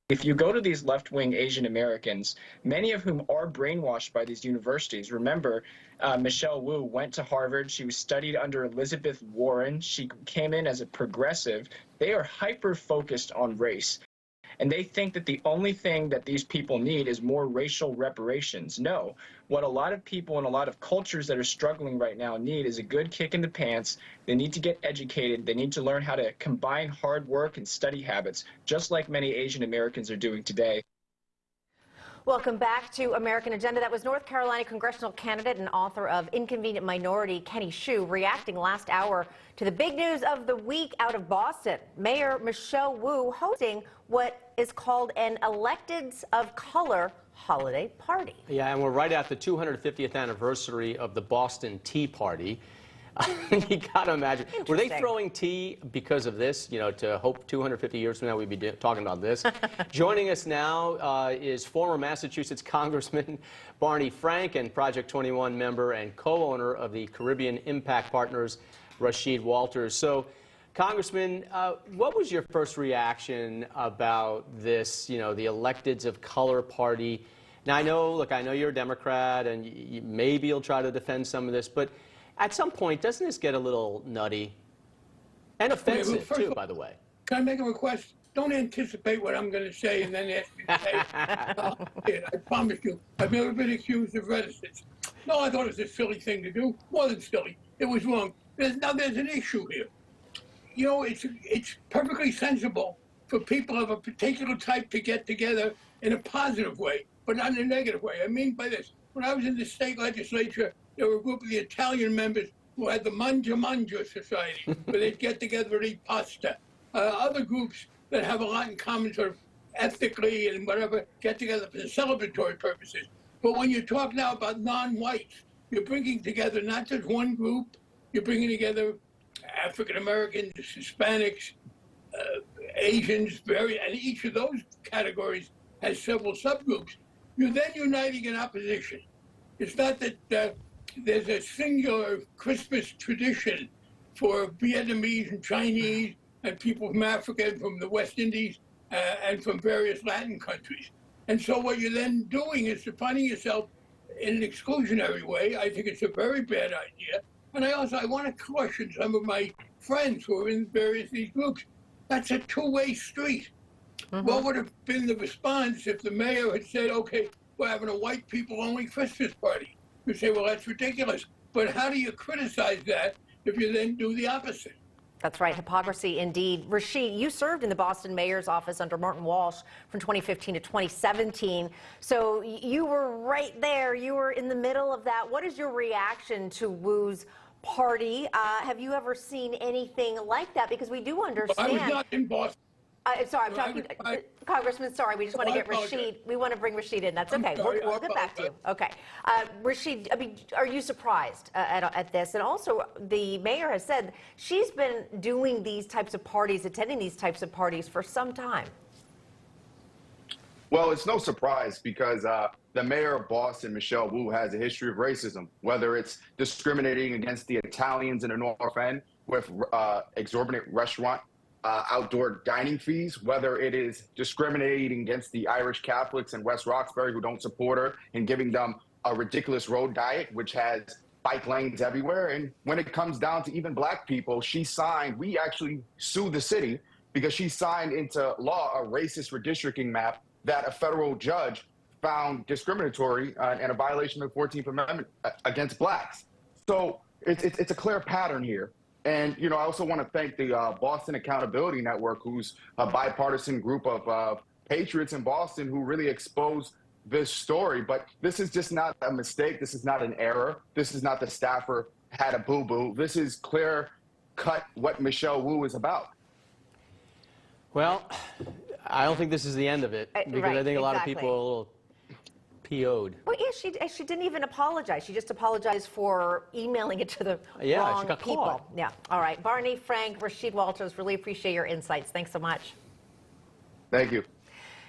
If you go to these left-wing Asian Americans, many of whom are brainwashed by these universities. Remember, Michelle Wu went to Harvard. She was studied under Elizabeth Warren. She came in as a progressive. They are hyper-focused on race. And they think that the only thing that these people need is more racial reparations. No, what a lot of people and a lot of cultures that are struggling right now need is a good kick in the pants. They need to get educated. They need to learn how to combine hard work and study habits, just like many Asian Americans are doing today. Welcome back to American Agenda. That was North Carolina congressional candidate and author of Inconvenient Minority, Kenny Xu, reacting last hour to the big news of the week out of Boston. Mayor Michelle Wu hosting what is called an Electeds of Color holiday party. Yeah, and we're right at the 250th anniversary of the Boston Tea Party. You got to imagine. Were they throwing tea because of this? You know, to hope 250 years from now we'd be talking about this. Joining us now is former Massachusetts Congressman Barney Frank and Project 21 member and co-owner of the Caribbean Impact Partners, Rasheed Walters. So, Congressman, what was your first reaction about this, you know, the Electeds of Color party? Now, I know you're a Democrat, and maybe you'll try to defend some of this, but at some point, doesn't this get a little nutty? And offensive, too, by the way. Can I make a request? Don't anticipate what I'm going to say and then ask me to say it. I promise you, I've never been accused of reticence. No, I thought it was a silly thing to do. More than silly. It was wrong. Now there's an issue here. You know, it's perfectly sensible for people of a particular type to get together in a positive way, but not in a negative way. I mean by this, when I was in the state legislature, there were a group of the Italian members who had the Mangia Mangia Society, where they'd get together and eat pasta. Other groups that have a lot in common, sort of ethically and whatever, get together for celebratory purposes. But when you talk now about non-whites, you're bringing together not just one group, you're bringing together African Americans, Hispanics, Asians, and each of those categories has several subgroups. You're then uniting in opposition. It's not that there's a singular Christmas tradition for Vietnamese and Chinese and people from Africa and from the West Indies and from various Latin countries. And so what you're then doing is defining yourself in an exclusionary way. I think it's a very bad idea. And I want to caution some of my friends who are in various these groups. That's a two-way street. Mm-hmm. What would have been the response if the mayor had said, okay, we're having a white people-only Christmas party? You say, well, that's ridiculous. But how do you criticize that if you then do the opposite? That's right. Hypocrisy indeed. Rasheed, you served in the Boston mayor's office under Martin Walsh from 2015 to 2017. So you were right there. You were in the middle of that. What is your reaction to Wu's party? Have you ever seen anything like that? Because we do understand. Well, I was not in Boston. Sorry, I'm talking, Congressman, sorry, we just want to get Rasheed, we want to bring Rasheed in, that's okay, we'll get back to you. Okay. Rasheed, I mean, are you surprised at this? And also, the mayor has said she's been doing these types of parties, attending these types of parties for some time. Well, it's no surprise because the mayor of Boston, Michelle Wu, has a history of racism, whether it's discriminating against the Italians in the North End with exorbitant restaurant outdoor dining fees, whether it is discriminating against the Irish Catholics in West Roxbury who don't support her and giving them a ridiculous road diet, which has bike lanes everywhere. And when it comes down to even black people, we actually sued the city because she signed into law a racist redistricting map that a federal judge found discriminatory and a violation of the 14th Amendment against blacks. So it's a clear pattern here. And, you know, I also want to thank the Boston Accountability Network, who's a bipartisan group of patriots in Boston who really exposed this story. But this is just not a mistake. This is not an error. This is not the staffer had a boo-boo. This is clear cut what Michelle Wu is about. Well, I don't think this is the end of it, because right, I think a lot of people are a little PO'd. Well, yeah, she didn't even apologize. She just apologized for emailing it to the wrong she got people. caught. Yeah. All right. Barney, Frank, Rasheed Walters, really appreciate your insights. Thanks so much. Thank you.